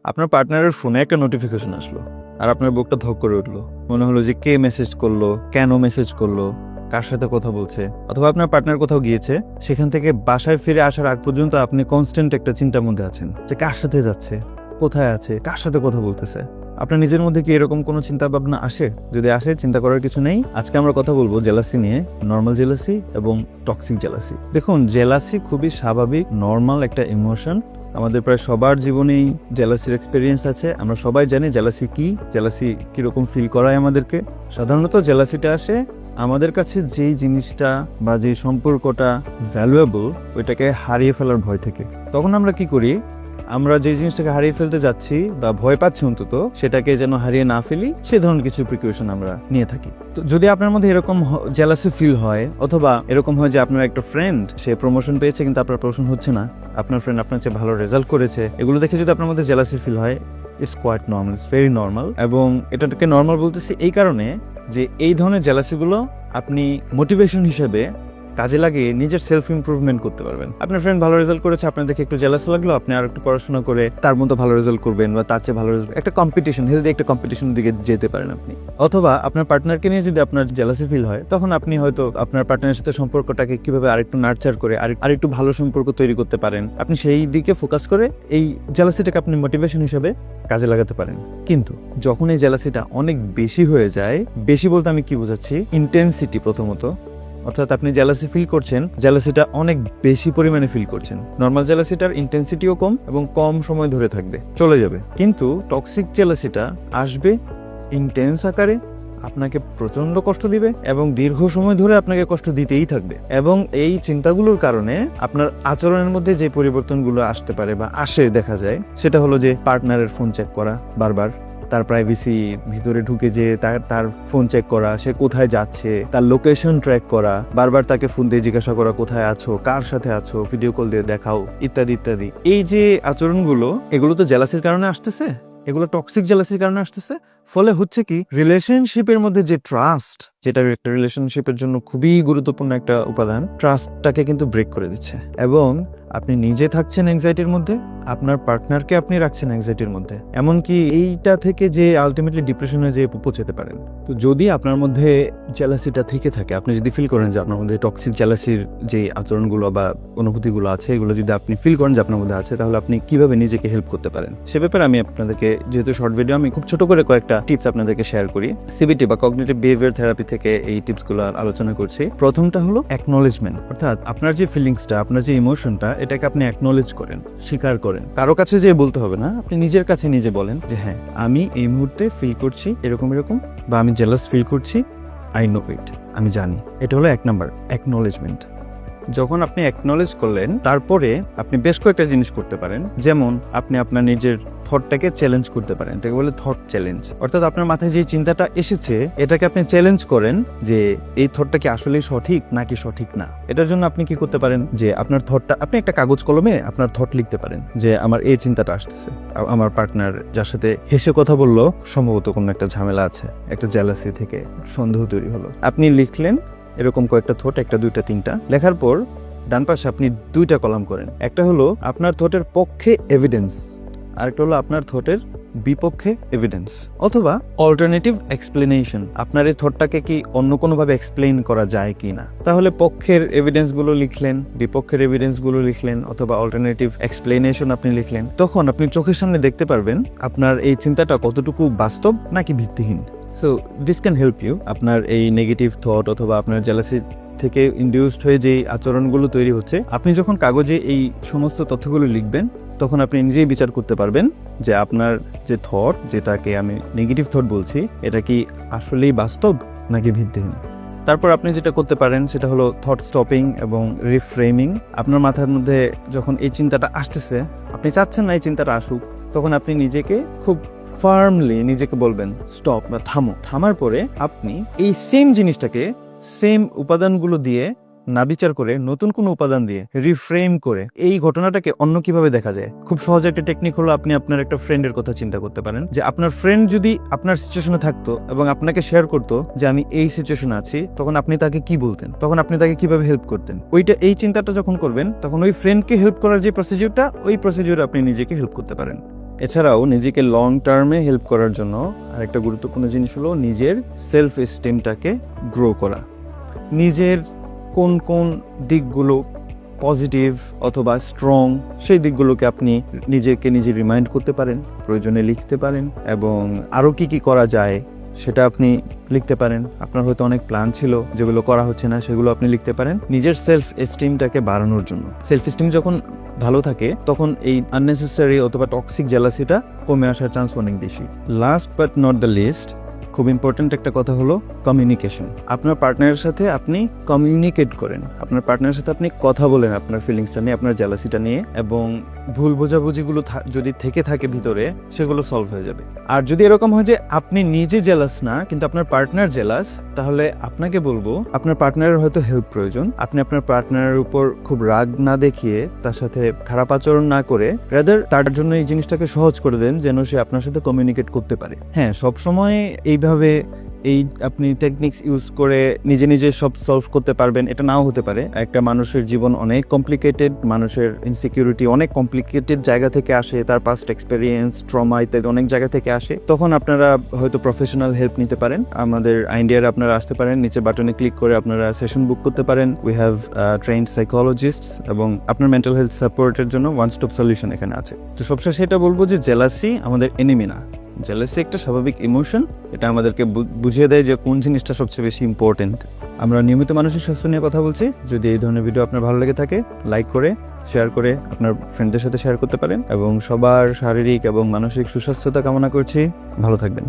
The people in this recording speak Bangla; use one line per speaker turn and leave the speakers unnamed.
আপনার পার্টনারের ফোনে একটা নোটিফিকেশন আসলো আর আপনার বুকটা ধক করে উঠলো। মনে হলো যে কে মেসেজ করলো, কেন মেসেজ করলো, কার সাথে কথা বলছে, অথবা আপনার পার্টনার কোথাও গিয়েছে, সেখান থেকে বাসায় ফিরে আসার আগ পর্যন্ত আপনি কনস্ট্যান্ট একটা চিন্তার মধ্যে আছেন যে কার সাথে যাচ্ছে, কোথায় আছে, কার সাথে কথা বলতেছে। আপনার নিজের মধ্যে কি এরকম কোনো চিন্তা ভাবনা আসে? যদি আসে, চিন্তা করার কিছু নেই। আজকে আমরা কথা বলবো জেলাসি নিয়ে, নর্মাল জেলাসি এবং টক্সিক জেলাসি। দেখুন, জেলাসি খুবই স্বাভাবিক, নর্মাল একটা ইমোশন। আমাদের প্রায় সবার জীবনেই জেলাসির এক্সপিরিয়েন্স আছে। আমরা সবাই জানি জেলাসি কি, জেলাসি কিরকম ফিল করায় আমাদেরকে। সাধারণত জেলাসিটা আসে আমাদের কাছে যেই জিনিসটা বা যেই সম্পর্কটা ভ্যালুয়েবল, ওইটাকে হারিয়ে ফেলার ভয় থেকে। তখন আমরা কি করি? আমরা যে জিনিসটাকে হারিয়ে ফেলতে যাচ্ছি বা ভয় পাচ্ছি, অন্তত সেটাকে যেন হারিয়ে না ফেলি, সে ধরনের কিছু প্রিকশন আমরা নিয়ে থাকি। তো যদি আপনার মধ্যে এরকম জেলাসি ফিল হয়, অথবা এরকম হয় যে আপনার একটা ফ্রেন্ড সে প্রমোশন পেয়েছে কিন্তু আপনার প্রমোশন হচ্ছে না, আপনার ফ্রেন্ড আপনার চেয়ে ভালো রেজাল্ট করেছে, এগুলো দেখে যদি আপনার মধ্যে জেলাসি ফিল হয়, it's quite normal, it's very normal. এবং এটাকে নর্মাল বলতেছি এই কারণে যে এই ধরনের জেলাসিগুলো আপনি মোটিভেশন হিসেবে কাজে লাগিয়ে নিজের সেলফ ইমপ্রুভমেন্ট করতে পারবেন। আপনার ফ্রেন্ড ভালো রেজাল্ট করেছে, আপনার দেখে একটু জেলাস লাগলো, আপনি আর একটু পড়াশোনা করে তার মতো ভালো রেজাল্ট করবেন বা তার চেয়ে ভালো রেজাল্ট, একটা কম্পিটিশন, হেলদি একটা কম্পিটিশনের দিকে যেতে পারেন আপনি। অথবা আপনার পার্টনারকে নিয়ে যদি আপনার জেলাসি ফিল হয়, তখন আপনি হয়তো আপনার পার্টনারের সাথে সম্পর্কটাকে কিভাবে আরেকটু নার্চার করে আরেকটু ভালো সম্পর্ক তৈরি করতে পারেন, আপনি সেই দিকে ফোকাস করে এই জেলাসিটাকে আপনি মোটিভেশন হিসেবে কাজে লাগাতে পারেন। কিন্তু যখন এই জেলাসিটা অনেক বেশি হয়ে যায়, বেশি বলতে আমি কি বোঝাচ্ছি, ইন্টেন্সিটি প্রথমত, অর্থাৎ আপনি জেলাসি ফিল করছেন, জেলাসিটা অনেক বেশি পরিমাণে ফিল করছেন। নর্মাল জেলাসিটার ইন্টেন্সিটিও কম এবং কম সময় ধরে থাকবে, চলে যাবে। কিন্তু টক্সিক জেলাসিটা আসবে ইন্টেন্স আকারে, আপনাকে প্রচন্ড কষ্ট দিবে এবং দীর্ঘ সময় ধরে আপনাকে কষ্ট দিতেই থাকবে। এবং এই চিন্তাগুলোর কারণে আপনার আচরণের মধ্যে যে পরিবর্তনগুলো আসতে পারে বা আসে দেখা যায়, সেটা হলো যে পার্টনারের ফোন চেক করা বারবার, তার প্রাইভেসি ভিতরে ঢুকে যে তার ফোন চেক করা, সে কোথায় যাচ্ছে, তার লোকেশন ট্র্যাক করা, বারবার তাকে ফোন দিয়ে জিজ্ঞাসা করা কোথায় আছো, কার সাথে আছো, ভিডিও কল দিয়ে দেখাও, ইত্যাদি ইত্যাদি। এই যে আচরণগুলো, এগুলো তো জেলাসির কারণে আসতেছে, এগুলো টক্সিক জেলাসির কারণে আসতেছে। ফলে হচ্ছে কি, রিলেশনশিপের মধ্যে যে ট্রাস্ট, যেটা একটা রিলেশনশিপের জন্য খুবই গুরুত্বপূর্ণ একটা উপাদান, ট্রাস্টটাকে কিন্তু ব্রেক করে দিচ্ছে। এবং আপনি নিজে থাকছেন অ্যাংজাইটির মধ্যে, আপনার পার্টনারকে আপনি রাখছেন অ্যাংজাইটির মধ্যে, এমনকি এইটা থেকে যে আলটিমেটলি ডিপ্রেশনে যে পৌঁছাতে পারেন। তো যদি আপনার মধ্যে জেলাসিটা থেকে থাকে, আপনি যদি ফিল করেন যে আপনার মধ্যে টক্সিক জেলাসির যে আচরণগুলো বা অনুভূতিগুলো আছে, এগুলো যদি আপনি ফিল করেন যে আপনার মধ্যে আছে, তাহলে আপনি কিভাবে নিজেকে হেল্প করতে পারেন সে ব্যাপারে আমি আপনাদেরকে, যেহেতু শর্ট ভিডিও, আমি খুব ছোট করে কয়েকটা টিপস আপনাদেরকে শেয়ার করি। সিবিটি বা কগনিটিভ বিহেভিয়ার থেরাপি থেকে এই টিপসগুলো আলোচনা করছি। প্রথমটা হলো অ্যাকনলেজমেন্ট, অর্থাৎ আপনার যে ফিলিংসটা, আপনার যে ইমোশনটা, এটাকে আপনি অ্যাকনলেজ করেন, স্বীকার করেন। কারো কাছে যে বলতে হবে না, আপনি নিজের কাছে নিজে বলেন যে হ্যাঁ, আমি এই মুহূর্তে ফিল করছি এরকম এরকম, বা আমি জেলাস ফিল করছি, আই নো ইট, আমি জানি। এটা হলো 1 নাম্বার, অ্যাকনলেজমেন্ট। যখন আপনি অ্যাকনলেজ করলেন, তারপরে আপনি বেশ কয়েকটা জিনিস করতে পারেন। যেমন আপনি আপনার নিজের থটটাকে চ্যালেঞ্জ করতে পারেন, এটাকে বলে থট চ্যালেঞ্জ। অর্থাৎ আপনার মাথায় যে চিন্তাটা এসেছে, এটাকে আপনি চ্যালেঞ্জ করেন যে এই থটটা কি আসলেই সঠিক নাকি সঠিক না। এটার জন্য আপনি কি করতে পারেন, যে আপনার থটটা, আপনি একটা কাগজ কলমে আপনার থট লিখতে পারেন যে আমার এই চিন্তাটা আসতেছে, আমার পার্টনার যার সাথে হেসে কথা বললো, সম্ভবত কোনো একটা ঝামেলা আছে, একটা জেলাসি থেকে সন্দেহ তৈরি হলো। আপনি লিখলেন এরকম কয়েকটা থট, 1, 2, 3টা লেখার পর ডান পাশে আপনি 2টা কলাম করেন। একটা হলো আপনার থটের পক্ষে এভিডেন্স, আরেকটা হলো আপনার থটের বিপক্ষে এভিডেন্স অথবা অল্টারনেটিভ এক্সপ্লেনেশন। আপনার এই থটটাকে কি অন্য কোনোভাবে এক্সপ্লেইন করা যায় কি না। তাহলে পক্ষের এভিডেন্সগুলো লিখলেন, বিপক্ষের এভিডেন্সগুলো লিখলেন, অথবা অল্টারনেটিভ এক্সপ্লেনেশন আপনি লিখলেন। তখন আপনি চোখের সামনে দেখতে পারবেন আপনার এই চিন্তাটা কতটুকু বাস্তব নাকি ভিত্তিহীন। So this can help you. আপনার এই নেগেটিভ থট অথবা আপনার জেলাসি থেকে ইনডিউসড হয়ে যে আচরণগুলো তৈরি হচ্ছে, আপনি যখন কাগজে এই সমস্ত তথ্যগুলো লিখবেন, তখন আপনি নিজেই বিচার করতে পারবেন যে আপনার যে থট, যেটাকে আমি নেগেটিভ থট বলছি, এটা কি আসলেই বাস্তব নাকি ভিত্তিহীন। তারপর আপনি যেটা করতে পারেন সেটা হলো থট স্টপিং এবং রিফ্রেমিং। আপনার মাথার মধ্যে যখন এই চিন্তাটা আসতেছে, আপনি চাচ্ছেন না এই চিন্তাটা আসুক, তখন আপনি নিজেকে খুব ফার্মলি নিজেকে বলবেন স্টপ বা থামো। থামার পরে আপনি এই সেম জিনিসটাকে সেম উপাদানগুলো দিয়ে না বিচার করে, নতুন কোনো উপাদান দিয়ে রিফ্রেম করে এই ঘটনাটাকে অন্য কিভাবে দেখা যায়। খুব সহজ একটা টেকনিক হলো, আপনি আপনার একটা ফ্রেন্ডের কথা চিন্তা করতে পারেন যে আপনার ফ্রেন্ড যদি আপনার সিচুয়েশনে থাকতো এবং আপনাকে শেয়ার করতো যে আমি এই সিচুয়েশনে আছি, তখন আপনি তাকে কি বলতেন, তখন আপনি তাকে কিভাবে হেল্প করতেন। এই চিন্তাটা যখন করবেন, তখন ওই ফ্রেন্ডকে হেল্প করার যে প্রসিডিউরটা, ওই প্রসিডিউরে আপনি নিজেকে হেল্প করতে পারেন। এছাড়াও নিজেকে লং টার্মে হেল্প করার জন্য আরেকটা গুরুত্বপূর্ণ জিনিস হলো নিজের সেলফ এস্টিমটাকে গ্রো করা। নিজের কোন কোন দিকগুলো পজিটিভ অথবা স্ট্রং সেই দিকগুলোকে আপনি নিজে রিমাইন্ড করতে পারেন, প্রয়োজনে লিখতে পারেন, এবং আরও কি কি করা যায় সেটা আপনি লিখতে পারেন। আপনার হয়তো অনেক প্ল্যান ছিল যেগুলো করা হচ্ছে না, সেগুলো আপনি লিখতে পারেন নিজের সেলফ এস্টিমটাকে বাড়ানোর জন্য। সেলফ এস্টিম যখন ভালো থাকে তখন এই আননেসেসারি অথবা টক্সিক জেলাসিটা কমে আসার চান্স অনেক বেশি। Last but not the least, খুব ইম্পর্ট্যান্ট একটা কথা হলো কমিউনিকেশন। আপনার পার্টনারের সাথে আপনি কমিউনিকেট করেন, আপনার পার্টনারের সাথে আপনি কথা বলেন আপনার ফিলিংসটা নিয়ে, আপনার জেলাসিটা নিয়ে, এবং ভুল বোঝাবুঝিগুলো যদি থেকে থাকে ভিতরে সেগুলো সলভ হয়ে যাবে। আর যদি এরকম হয় যে আপনি নিজে জেলাস না কিন্তু আপনার পার্টনার জেলাস, তাহলে আপনাকে বলবো আপনার পার্টনারের হয়তো হেল্প প্রয়োজন। আপনি আপনার পার্টনারের উপর খুব রাগ না দেখিয়ে, তার সাথে খারাপ আচরণ না করে, রাদার তার জন্য এই জিনিসটাকে সহজ করে দেন যেন সে আপনার সাথে কমিউনিকেট করতে পারে। হ্যাঁ, সবসময় এইভাবে আপনি টেকনিক্স ইউজ করে নিজে সব সলভ করতে পারবেন এটা নাও হতে পারে। একটা মানুষের জীবন অনেক কমপ্লিকেটেড, মানুষের ইনসিকিউরিটি অনেক কমপ্লিকেটেড জায়গা থেকে আসে, তার পাস্ট এক্সপেরিয়েন্স, ট্রমা ইত্যাদি অনেক জায়গা থেকে আসে। তখন আপনারা হয়তো প্রফেশনাল হেল্প নিতে পারেন। আমাদের আইডিয়ার আপনারা আসতে পারেন, নিচে বাটনে ক্লিক করে আপনারা সেশন বুক করতে পারেন। উই হ্যাভ ট্রেন্ড সাইকোলজিস্টস, এবং আপনার মেন্টাল হেলথ সাপোর্টের জন্য ওয়ান স্টপ সলিউশন এখানে আছে। তো সবশেষে এটা বলবো যে জেলাসি আমাদের এনিমি না। জেলাসি একটা স্বাভাবিক ইমোশন, এটা আমাদেরকে বুঝিয়ে দেয় যে কোন জিনিসটা সবচেয়ে বেশি ইম্পর্টেন্ট। আমরা নিয়মিত মানসিক স্বাস্থ্য নিয়ে কথা বলছি। যদি এই ধরনের ভিডিও আপনার ভালো লেগে থাকে, লাইক করে শেয়ার করে আপনার ফ্রেন্ডদের সাথে শেয়ার করতে পারেন, এবং সবার শারীরিক এবং মানসিক সুস্বাস্থ্যতা কামনা করছি। ভালো থাকবেন।